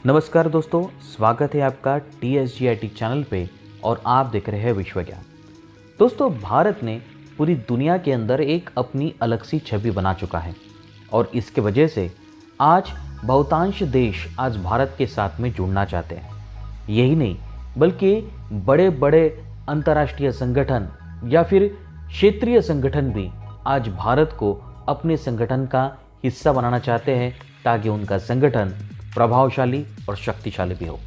नमस्कार दोस्तों, स्वागत है आपका TSGIT चैनल पे और आप देख रहे हैं विश्व ज्ञान। दोस्तों, भारत ने पूरी दुनिया के अंदर एक अपनी अलग सी छवि बना चुका है और इसके वजह से आज बहुतांश देश आज भारत के साथ में जुड़ना चाहते हैं। यही नहीं बल्कि बड़े बड़े अंतर्राष्ट्रीय संगठन या फिर क्षेत्रीय संगठन भी आज भारत को अपने संगठन का हिस्सा बनाना चाहते हैं ताकि उनका संगठन प्रभावशाली और शक्तिशाली भी हो।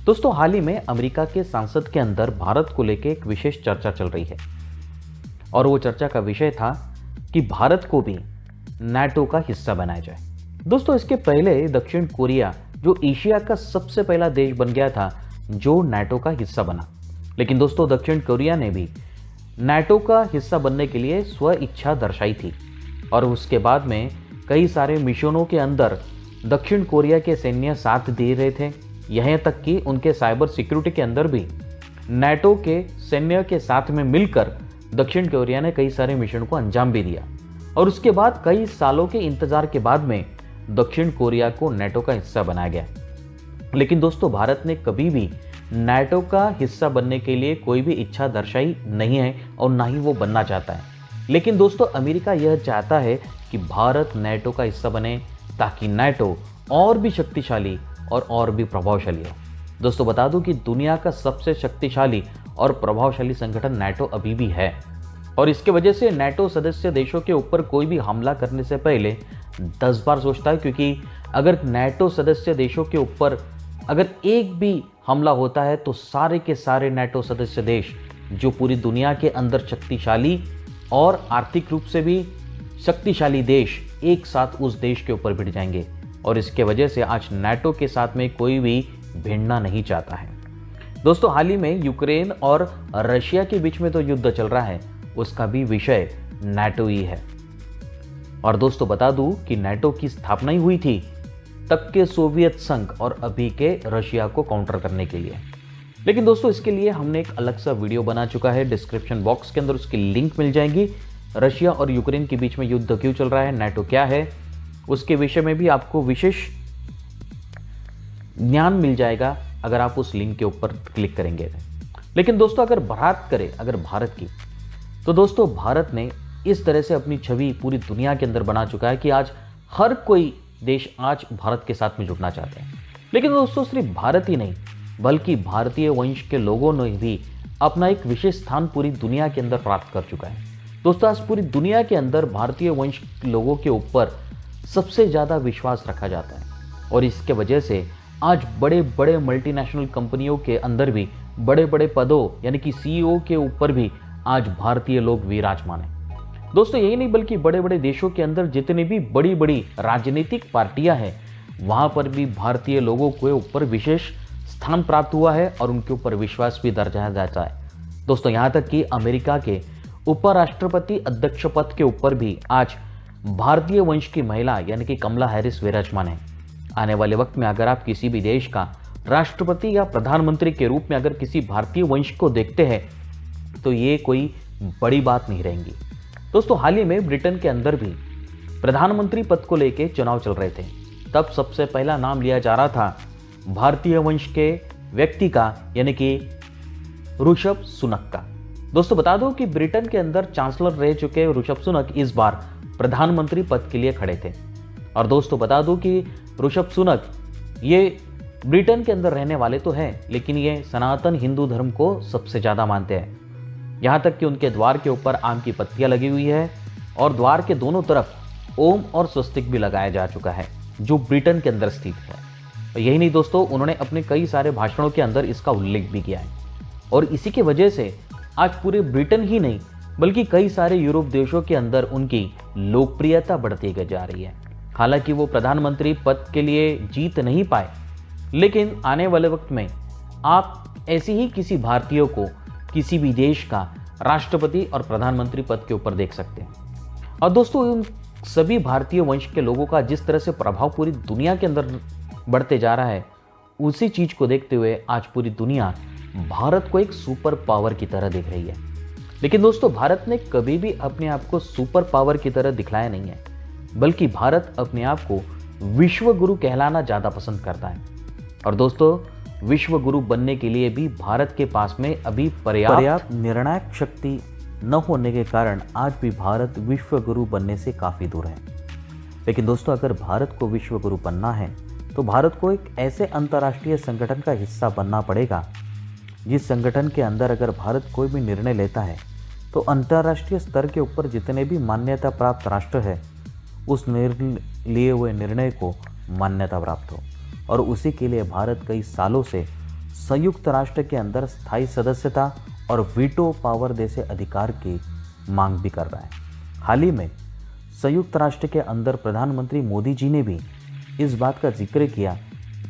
दोस्तों, हाल ही में अमेरिका के संसद के अंदर भारत को लेकर एक विशेष चर्चा चल रही है और वो चर्चा का विषय था कि भारत को भी नाटो का हिस्सा बनाया जाए। दोस्तों, इसके पहले दक्षिण कोरिया जो एशिया का सबसे पहला देश बन गया था जो नाटो का हिस्सा बना, लेकिन दोस्तों दक्षिण कोरिया ने भी नाटो का हिस्सा बनने के लिए स्व इच्छा दर्शाई थी और उसके बाद में कई सारे मिशनों के अंदर दक्षिण कोरिया के सैन्य साथ दे रहे थे। यहाँ तक कि उनके साइबर सिक्योरिटी के अंदर भी नाटो के सैन्य के साथ में मिलकर दक्षिण कोरिया ने कई सारे मिशन को अंजाम भी दिया और उसके बाद कई सालों के इंतजार के बाद में दक्षिण कोरिया को नाटो का हिस्सा बनाया गया। लेकिन दोस्तों, भारत ने कभी भी नाटो का हिस्सा बनने के लिए कोई भी इच्छा दर्शाई नहीं है और ना ही वो बनना चाहता है। लेकिन दोस्तों, अमेरिका यह चाहता है कि भारत नाटो का हिस्सा बने ताकि नाटो और भी शक्तिशाली और भी प्रभावशाली हो। दोस्तों, बता दूं कि दुनिया का सबसे शक्तिशाली और प्रभावशाली संगठन नाटो अभी भी है और इसके वजह से नाटो सदस्य देशों के ऊपर कोई भी हमला करने से पहले 10 बार सोचता है, क्योंकि अगर नाटो सदस्य देशों के ऊपर अगर एक भी हमला होता है तो सारे के सारे नाटो सदस्य देश जो पूरी दुनिया के अंदर शक्तिशाली और आर्थिक रूप से भी शक्तिशाली देश एक साथ उस देश के ऊपर भिड़ जाएंगे और इसके वजह से आज नाटो के साथ में कोई भी भिड़ना नहीं चाहता है। दोस्तों, हाल ही में यूक्रेन और रशिया के बीच में तो युद्ध चल रहा है, उसका भी विषय नाटो ही है। और दोस्तों, बता दूं कि नाटो की स्थापना ही हुई थी तब के सोवियत संघ और अभी के रशिया को काउंटर करने के लिए। लेकिन दोस्तों, इसके लिए हमने एक अलग सा वीडियो बना चुका है, डिस्क्रिप्शन बॉक्स के अंदर उसकी लिंक मिल जाएगी। रशिया और यूक्रेन के बीच में युद्ध क्यों चल रहा है, नाटो क्या है, उसके विषय में भी आपको विशेष ज्ञान मिल जाएगा अगर आप उस लिंक के ऊपर क्लिक करेंगे। लेकिन दोस्तों, अगर बात करें भारत की, तो दोस्तों भारत ने इस तरह से अपनी छवि पूरी दुनिया के अंदर बना चुका है कि आज हर कोई देश आज भारत के साथ में जुड़ना चाहते हैं। लेकिन दोस्तों, सिर्फ भारत ही नहीं बल्कि भारतीय वंश के लोगों ने भी अपना एक विशेष स्थान पूरी दुनिया के अंदर प्राप्त कर चुका है। दोस्तों, आज पूरी दुनिया के अंदर भारतीय वंश लोगों के ऊपर सबसे ज़्यादा विश्वास रखा जाता है और इसके वजह से आज बड़े बड़े मल्टीनेशनल कंपनियों के अंदर भी बड़े बड़े पदों यानी कि CEO के ऊपर भी आज भारतीय लोग विराजमान हैं। दोस्तों, यही नहीं बल्कि बड़े बड़े देशों के अंदर जितनी भी बड़ी बड़ी राजनीतिक पार्टियां हैं वहां पर भी भारतीय लोगों के ऊपर विशेष स्थान प्राप्त हुआ है और उनके ऊपर विश्वास भी दर्शाया जाता है। दोस्तों, यहाँ तक कि अमेरिका के उपराष्ट्रपति अध्यक्ष पद के ऊपर भी आज भारतीय वंश की महिला यानी कि कमला हैरिस विराजमान है। आने वाले वक्त में अगर आप किसी भी देश का राष्ट्रपति या प्रधानमंत्री के रूप में अगर किसी भारतीय वंश को देखते हैं तो ये कोई बड़ी बात नहीं रहेगी। दोस्तों, हाल ही में ब्रिटेन के अंदर भी प्रधानमंत्री पद को लेकर चुनाव चल रहे थे, तब सबसे पहला नाम लिया जा रहा था भारतीय वंश के व्यक्ति का यानी कि ऋषभ सुनक का। दोस्तों, बता दो कि ब्रिटेन के अंदर चांसलर रह चुके ऋषभ सुनक इस बार प्रधानमंत्री पद के लिए खड़े थे। और दोस्तों, बता दूं कि ऋषभ सुनक ये ब्रिटेन के अंदर रहने वाले तो हैं, लेकिन ये सनातन हिंदू धर्म को सबसे ज़्यादा मानते हैं। यहाँ तक कि उनके द्वार के ऊपर आम की पत्तियां लगी हुई है और द्वार के दोनों तरफ ओम और स्वस्तिक भी लगाया जा चुका है जो ब्रिटेन के अंदर स्थित है। और यही नहीं दोस्तों, उन्होंने अपने कई सारे भाषणों के अंदर इसका उल्लेख भी किया है और इसी की वजह से आज पूरे ब्रिटेन ही नहीं बल्कि कई सारे यूरोप देशों के अंदर उनकी लोकप्रियता बढ़ती जा रही है। हालांकि वो प्रधानमंत्री पद के लिए जीत नहीं पाए, लेकिन आने वाले वक्त में आप ऐसे ही किसी भारतीय को किसी भी देश का राष्ट्रपति और प्रधानमंत्री पद के ऊपर देख सकते हैं। और दोस्तों, उन सभी भारतीय वंश के लोगों का जिस तरह से प्रभाव पूरी दुनिया के अंदर बढ़ते जा रहा है, उसी चीज को देखते हुए आज पूरी दुनिया भारत को एक सुपर पावर की तरह देख रही है। लेकिन दोस्तों, भारत ने कभी भी अपने आप को सुपर पावर की तरह दिखलाया नहीं है, बल्कि भारत अपने आप को विश्व गुरु कहलाना ज़्यादा पसंद करता है। और दोस्तों, विश्व गुरु बनने के लिए भी भारत के पास में अभी पर्याप्त निर्णायक शक्ति न होने के कारण आज भी भारत विश्व गुरु बनने से काफ़ी दूर है। लेकिन दोस्तों, अगर भारत को विश्व गुरु बनना है तो भारत को एक ऐसे अंतर्राष्ट्रीय संगठन का हिस्सा बनना पड़ेगा जिस संगठन के अंदर अगर भारत कोई भी निर्णय लेता है तो अंतर्राष्ट्रीय स्तर के ऊपर जितने भी मान्यता प्राप्त राष्ट्र है उस लिए हुए निर्णय को मान्यता प्राप्त हो। और उसी के लिए भारत कई सालों से संयुक्त राष्ट्र के अंदर स्थायी सदस्यता और वीटो पावर जैसे अधिकार की मांग भी कर रहा है। हाल ही में संयुक्त राष्ट्र के अंदर प्रधानमंत्री मोदी जी ने भी इस बात का जिक्र किया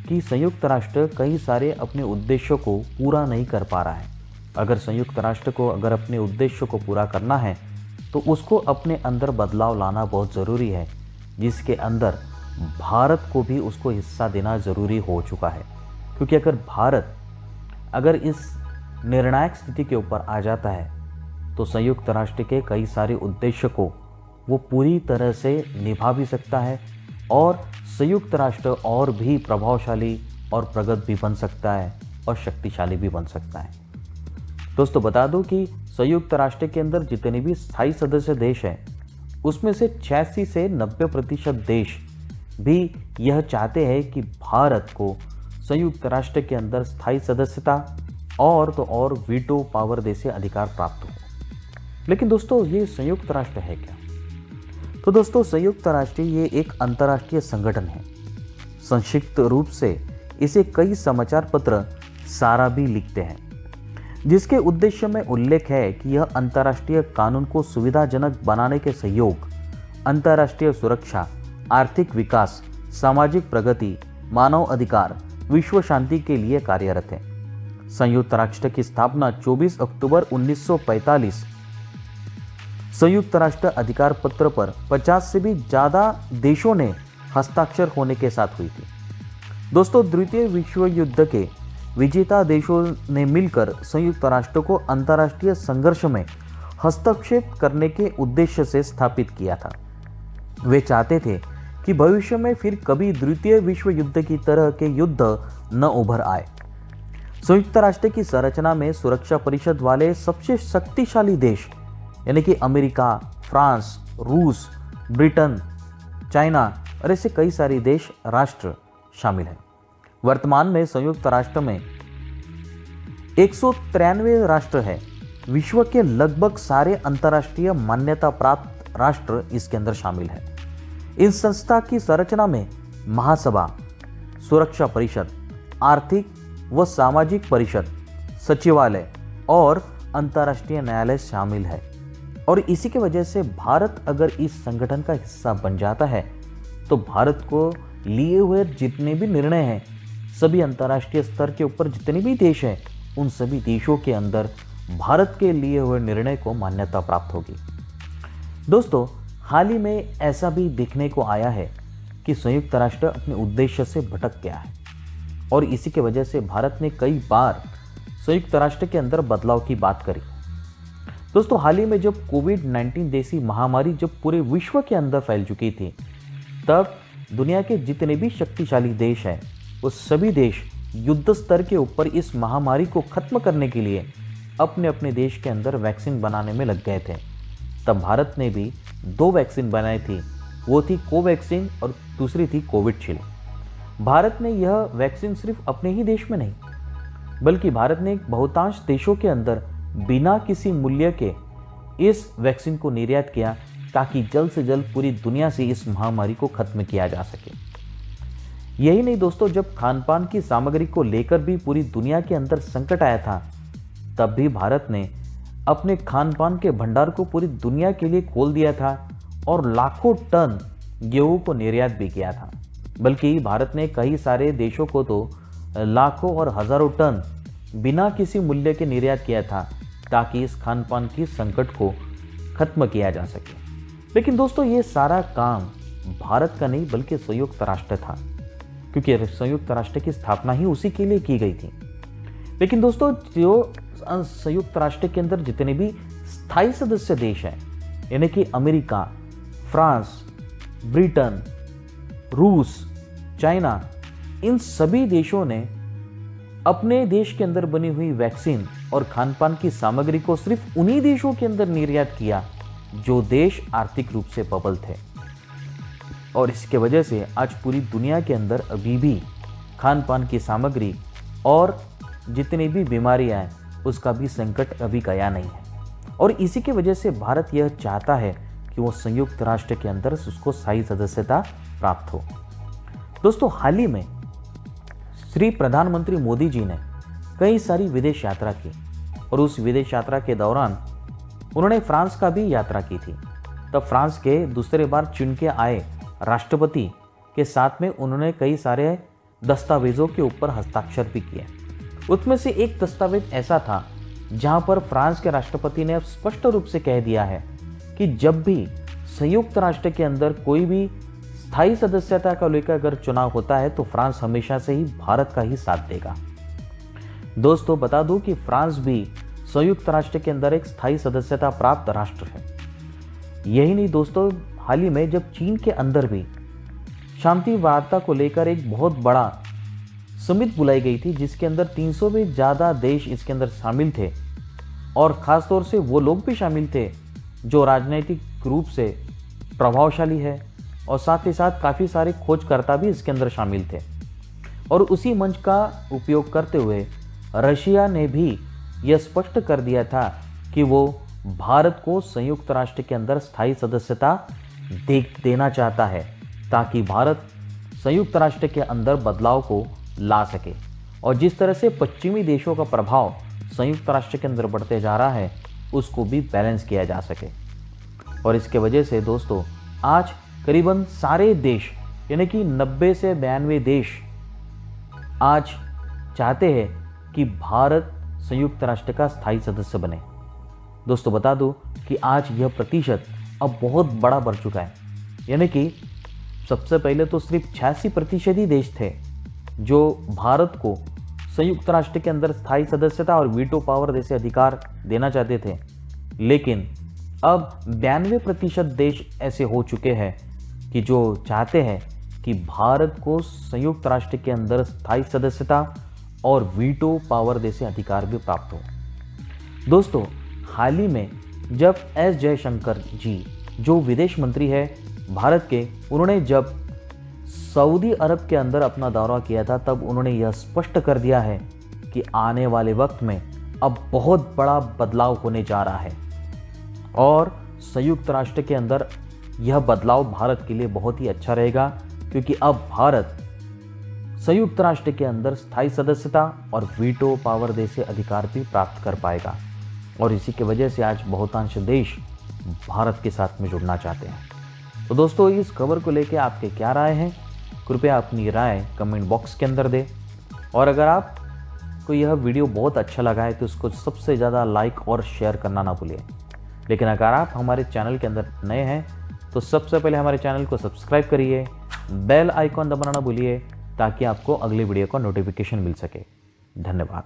कि संयुक्त राष्ट्र कई सारे अपने उद्देश्यों को पूरा नहीं कर पा रहा है। अगर संयुक्त राष्ट्र को अगर अपने उद्देश्यों को पूरा करना है तो उसको अपने अंदर बदलाव लाना बहुत ज़रूरी है, जिसके अंदर भारत को भी उसको हिस्सा देना ज़रूरी हो चुका है। क्योंकि अगर भारत अगर इस निर्णायक स्थिति के ऊपर आ जाता है तो संयुक्त राष्ट्र के कई सारे उद्देश्य को वो पूरी तरह से निभा भी सकता है और संयुक्त राष्ट्र और भी प्रभावशाली और प्रगत भी बन सकता है और शक्तिशाली भी बन सकता है। दोस्तों, बता दूं कि संयुक्त राष्ट्र के अंदर जितने भी स्थायी सदस्य देश हैं उसमें से 86 से 90% देश भी यह चाहते हैं कि भारत को संयुक्त राष्ट्र के अंदर स्थायी सदस्यता और तो और वीटो पावर जैसे अधिकार प्राप्त हो। लेकिन दोस्तों, ये संयुक्त राष्ट्र है क्या? तो दोस्तों, संयुक्त राष्ट्र ये एक अंतर्राष्ट्रीय संगठन है। संक्षिप्त रूप से इसे कई समाचार पत्र सारा भी लिखते हैं, जिसके उद्देश्य में उल्लेख है कि यह अंतर्राष्ट्रीय कानून को सुविधाजनक बनाने के सहयोग, अंतर्राष्ट्रीय सुरक्षा, आर्थिक विकास, सामाजिक प्रगति, मानव अधिकार, विश्व शांति के लिए कार्यरत है। संयुक्त राष्ट्र की स्थापना 24 अक्टूबर 1945 संयुक्त राष्ट्र अधिकार पत्र पर 50 से भी ज़्यादा देशों ने हस्ताक्षर होने के साथ हुई थी। दोस्तों, द्वितीय विश्व युद्ध के विजेता देशों ने मिलकर संयुक्त राष्ट्र को अंतर्राष्ट्रीय संघर्ष में हस्तक्षेप करने के उद्देश्य से स्थापित किया था। वे चाहते थे कि भविष्य में फिर कभी द्वितीय विश्व युद्ध की तरह के युद्ध न उभर आए। संयुक्त राष्ट्र की संरचना में सुरक्षा परिषद वाले सबसे शक्तिशाली देश यानी कि अमेरिका, फ्रांस, रूस, ब्रिटेन, चाइना और ऐसे कई सारे देश राष्ट्र शामिल हैं। वर्तमान में संयुक्त राष्ट्र में 193 राष्ट्र है। विश्व के लगभग सारे अंतर्राष्ट्रीय मान्यता प्राप्त राष्ट्र इसके अंदर शामिल है। इस संस्था की संरचना में महासभा, सुरक्षा परिषद, आर्थिक व सामाजिक परिषद, सचिवालय और अंतर्राष्ट्रीय न्यायालय शामिल है। और इसी की वजह से भारत अगर इस संगठन का हिस्सा बन जाता है तो भारत को लिए हुए जितने भी निर्णय हैं, सभी अंतर्राष्ट्रीय स्तर के ऊपर जितने भी देश हैं, उन सभी देशों के अंदर भारत के लिए हुए निर्णय को मान्यता प्राप्त होगी। दोस्तों, हाल ही में ऐसा भी देखने को आया है कि संयुक्त राष्ट्र अपने उद्देश्य से भटक गया है और इसी के वजह से भारत ने कई बार संयुक्त राष्ट्र के अंदर बदलाव की बात करी। दोस्तों, हाल ही में जब कोविड-19 जैसी महामारी जब पूरे विश्व के अंदर फैल चुकी थी, तब दुनिया के जितने भी शक्तिशाली देश हैं वो सभी देश युद्ध स्तर के ऊपर इस महामारी को खत्म करने के लिए अपने अपने देश के अंदर वैक्सीन बनाने में लग गए थे। तब भारत ने भी 2 वैक्सीन बनाई थी, वो थी कोवैक्सीन और दूसरी थी कोविशील्ड। भारत ने यह वैक्सीन सिर्फ अपने ही देश में नहीं बल्कि भारत ने बहुतांश देशों के अंदर बिना किसी मूल्य के इस वैक्सीन को निर्यात किया ताकि जल्द से जल्द पूरी दुनिया से इस महामारी को खत्म किया जा सके। यही नहीं दोस्तों, जब खान पान की सामग्री को लेकर भी पूरी दुनिया के अंदर संकट आया था, तब भी भारत ने अपने खान पान के भंडार को पूरी दुनिया के लिए खोल दिया था और लाखों टन गेहूं को निर्यात भी किया था। बल्कि भारत ने कई सारे देशों को तो लाखों और हजारों टन बिना किसी मूल्य के निर्यात किया था ताकि इस खान पान की संकट को खत्म किया जा सके। लेकिन दोस्तों, ये सारा काम भारत का नहीं बल्कि संयुक्त राष्ट्र था, क्योंकि संयुक्त राष्ट्र की स्थापना ही उसी के लिए की गई थी। लेकिन दोस्तों, जो संयुक्त राष्ट्र के अंदर जितने भी स्थायी सदस्य देश हैं यानी कि अमेरिका, फ्रांस, ब्रिटेन, रूस, चाइना, इन सभी देशों ने अपने देश के अंदर बनी हुई वैक्सीन और खान पान की सामग्री को सिर्फ उन्हीं देशों के अंदर निर्यात किया जो देश आर्थिक रूप से प्रबल थे। और इसके वजह से आज पूरी दुनिया के अंदर अभी भी खान पान की सामग्री और जितनी भी बीमारियां हैं उसका भी संकट अभी गया नहीं है। और इसी की वजह से भारत यह चाहता है कि वो संयुक्त राष्ट्र के अंदर उसको स्थायी सदस्यता प्राप्त हो। दोस्तों, हाल ही में श्री प्रधानमंत्री मोदी जी ने कई सारी विदेश यात्रा की और उस विदेश यात्रा के दौरान उन्होंने फ्रांस का भी यात्रा की थी। तब फ्रांस के दूसरे बार चुन के आए राष्ट्रपति के साथ में उन्होंने कई सारे दस्तावेजों के ऊपर हस्ताक्षर भी किए। उसमें से एक दस्तावेज ऐसा था जहां पर फ्रांस के राष्ट्रपति ने अब स्पष्ट रूप से कह दिया है कि जब भी संयुक्त राष्ट्र के अंदर कोई भी स्थायी सदस्यता को लेकर अगर चुनाव होता है तो फ्रांस हमेशा से ही भारत का ही साथ देगा। दोस्तों, बता दूं कि फ्रांस भी संयुक्त राष्ट्र के अंदर एक स्थायी सदस्यता प्राप्त राष्ट्र है। यही नहीं दोस्तों, हाल ही में जब चीन के अंदर भी शांति वार्ता को लेकर एक बहुत बड़ा समिट बुलाई गई थी जिसके अंदर 300 से ज़्यादा देश इसके अंदर शामिल थे और ख़ास तौर से वो लोग भी शामिल थे जो राजनीतिक रूप से प्रभावशाली है और साथ ही साथ काफ़ी सारे खोजकर्ता भी इसके अंदर शामिल थे। और उसी मंच का उपयोग करते हुए रशिया ने भी यह स्पष्ट कर दिया था कि वो भारत को संयुक्त राष्ट्र के अंदर स्थायी सदस्यता देना चाहता है ताकि भारत संयुक्त राष्ट्र के अंदर बदलाव को ला सके। और जिस तरह से पश्चिमी देशों का प्रभाव संयुक्त राष्ट्र के अंदर बढ़ते जा रहा है उसको भी बैलेंस किया जा सके। और इसके वजह से दोस्तों, आज करीबन सारे देश यानी कि 90 से 92 देश आज चाहते हैं कि भारत संयुक्त राष्ट्र का स्थायी सदस्य बने। दोस्तों, बता दूं कि आज यह प्रतिशत अब बहुत बड़ा बढ़ चुका है। यानी कि सबसे पहले तो सिर्फ 86% ही देश थे जो भारत को संयुक्त राष्ट्र के अंदर स्थायी सदस्यता और वीटो पावर जैसे अधिकार देना चाहते थे, लेकिन अब 92% देश ऐसे हो चुके हैं कि जो चाहते हैं कि भारत को संयुक्त राष्ट्र के अंदर स्थायी सदस्यता और वीटो पावर जैसे अधिकार भी प्राप्त हो। दोस्तों, हाल ही में जब एस जयशंकर जी जो विदेश मंत्री है भारत के, उन्होंने जब सऊदी अरब के अंदर अपना दौरा किया था तब उन्होंने यह स्पष्ट कर दिया है कि आने वाले वक्त में अब बहुत बड़ा बदलाव होने जा रहा है और संयुक्त राष्ट्र के अंदर यह बदलाव भारत के लिए बहुत ही अच्छा रहेगा क्योंकि अब भारत संयुक्त राष्ट्र के अंदर स्थायी सदस्यता और वीटो पावर जैसे अधिकार भी प्राप्त कर पाएगा। और इसी की वजह से आज बहुतांश देश भारत के साथ में जुड़ना चाहते हैं। तो दोस्तों, इस खबर को लेकर आपके क्या राय हैं? कृपया अपनी राय कमेंट बॉक्स के अंदर दें। और अगर आपको यह वीडियो बहुत अच्छा लगा है तो इसको सबसे ज़्यादा लाइक और शेयर करना ना भूलिए। लेकिन अगर आप हमारे चैनल के अंदर नए हैं तो सबसे पहले हमारे चैनल को सब्सक्राइब करिए, बेल आइकॉन दबाना ना भूलिए ताकि आपको अगले वीडियो का नोटिफिकेशन मिल सके। धन्यवाद।